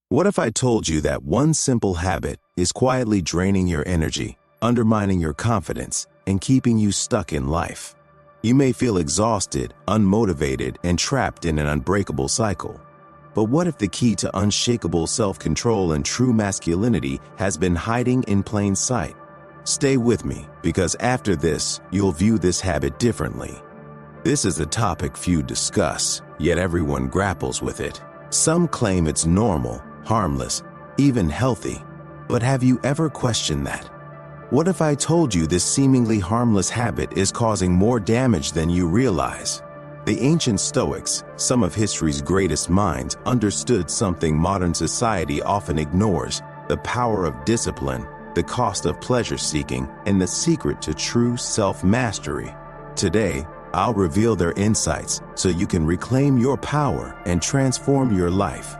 What if I told you that one simple habit is quietly draining your energy, undermining your confidence, and keeping you stuck in life? You may feel exhausted, unmotivated, and trapped in an unbreakable cycle. But what if the key to unshakable self-control and true masculinity has been hiding in plain sight? Stay with me, because after this, you'll view this habit differently. This is a topic few discuss, yet everyone grapples with it. Some claim it's normal, harmless, even healthy. But have you ever questioned that? What if I told you this seemingly harmless habit is causing more damage than you realize? The ancient Stoics, some of history's greatest minds, understood something modern society often ignores: the power of discipline, the cost of pleasure-seeking, and the secret to true self-mastery. Today, I'll reveal their insights so you can reclaim your power and transform your life.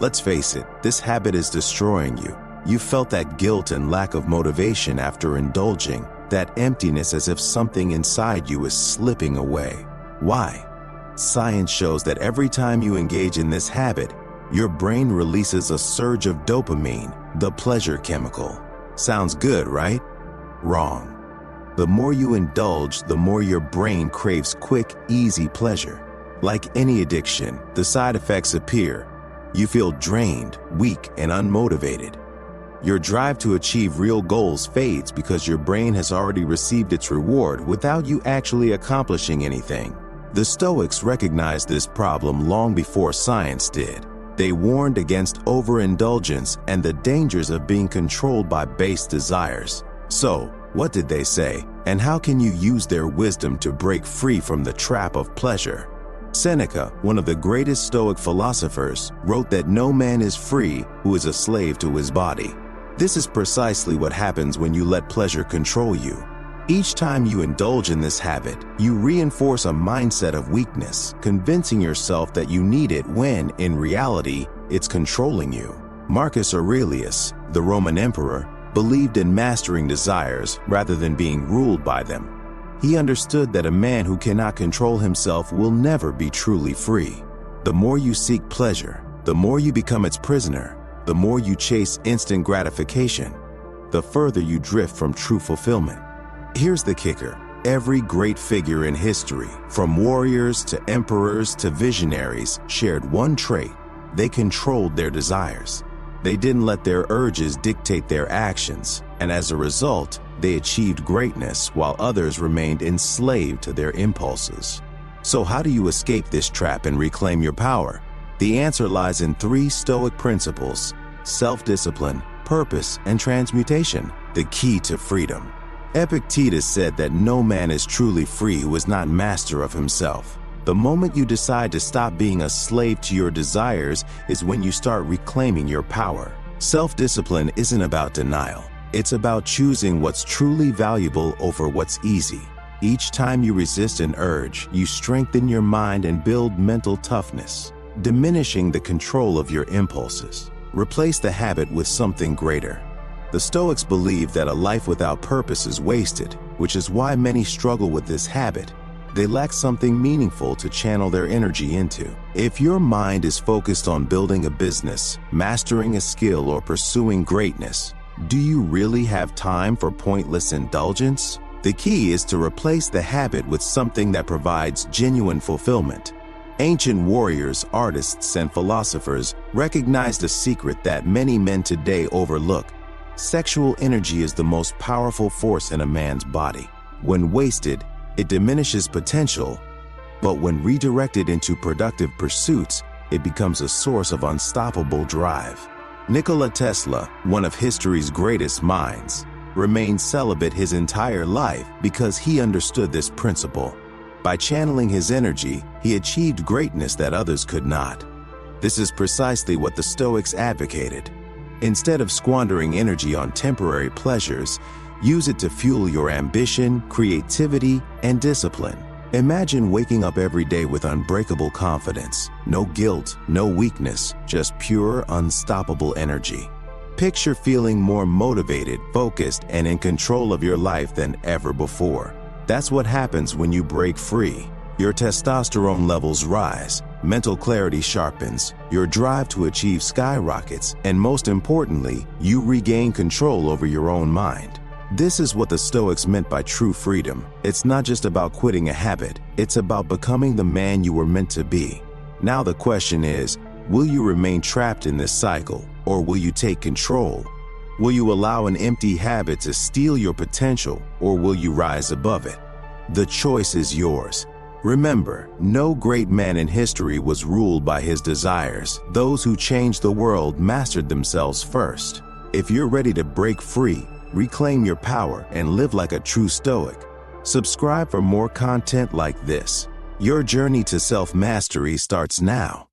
Let's face it, this habit is destroying you. You felt that guilt and lack of motivation after indulging, that emptiness as if something inside you is slipping away. Why? Science shows that every time you engage in this habit, your brain releases a surge of dopamine, the pleasure chemical. Sounds good, right? Wrong. The more you indulge, the more your brain craves quick, easy pleasure. Like any addiction, the side effects appear. You feel drained, weak, and unmotivated. Your drive to achieve real goals fades because your brain has already received its reward without you actually accomplishing anything. The Stoics recognized this problem long before science did. They warned against overindulgence and the dangers of being controlled by base desires. So, what did they say, and how can you use their wisdom to break free from the trap of pleasure? Seneca, one of the greatest Stoic philosophers, wrote that no man is free who is a slave to his body. This is precisely what happens when you let pleasure control you. Each time you indulge in this habit, you reinforce a mindset of weakness, convincing yourself that you need it when, in reality, it's controlling you. Marcus Aurelius, the Roman emperor, believed in mastering desires rather than being ruled by them. He understood that a man who cannot control himself will never be truly free. The more you seek pleasure, the more you become its prisoner. The more you chase instant gratification, the further you drift from true fulfillment. Here's the kicker. Every great figure in history, from warriors to emperors to visionaries, shared one trait: they controlled their desires. They didn't let their urges dictate their actions, and as a result, they achieved greatness while others remained enslaved to their impulses. So how do you escape this trap and reclaim your power? The answer lies in 3 Stoic principles: self-discipline, purpose, and transmutation, the key to freedom. Epictetus said that no man is truly free who is not master of himself. The moment you decide to stop being a slave to your desires is when you start reclaiming your power. Self-discipline isn't about denial. It's about choosing what's truly valuable over what's easy. Each time you resist an urge, you strengthen your mind and build mental toughness, diminishing the control of your impulses. Replace the habit with something greater. The Stoics believed that a life without purpose is wasted, which is why many struggle with this habit. They lack something meaningful to channel their energy into. If your mind is focused on building a business, mastering a skill, or pursuing greatness, do you really have time for pointless indulgence? The key is to replace the habit with something that provides genuine fulfillment. Ancient warriors, artists, and philosophers recognized a secret that many men today overlook. Sexual energy is the most powerful force in a man's body. When wasted, it diminishes potential, but when redirected into productive pursuits, it becomes a source of unstoppable drive. Nikola Tesla, one of history's greatest minds, remained celibate his entire life because he understood this principle. By channeling his energy, he achieved greatness that others could not. This is precisely what the Stoics advocated. Instead of squandering energy on temporary pleasures, use it to fuel your ambition, creativity, and discipline. Imagine waking up every day with unbreakable confidence. No guilt, no weakness, just pure, unstoppable energy. Picture feeling more motivated, focused, and in control of your life than ever before. That's what happens when you break free. Your testosterone levels rise, mental clarity sharpens, your drive to achieve skyrockets, and most importantly, you regain control over your own mind. This is what the Stoics meant by true freedom. It's not just about quitting a habit, it's about becoming the man you were meant to be. Now the question is, will you remain trapped in this cycle, or will you take control? Will you allow an empty habit to steal your potential, or will you rise above it? The choice is yours. Remember, no great man in history was ruled by his desires. Those who changed the world mastered themselves first. If you're ready to break free, reclaim your power, and live like a true Stoic, subscribe for more content like this. Your journey to self-mastery starts now.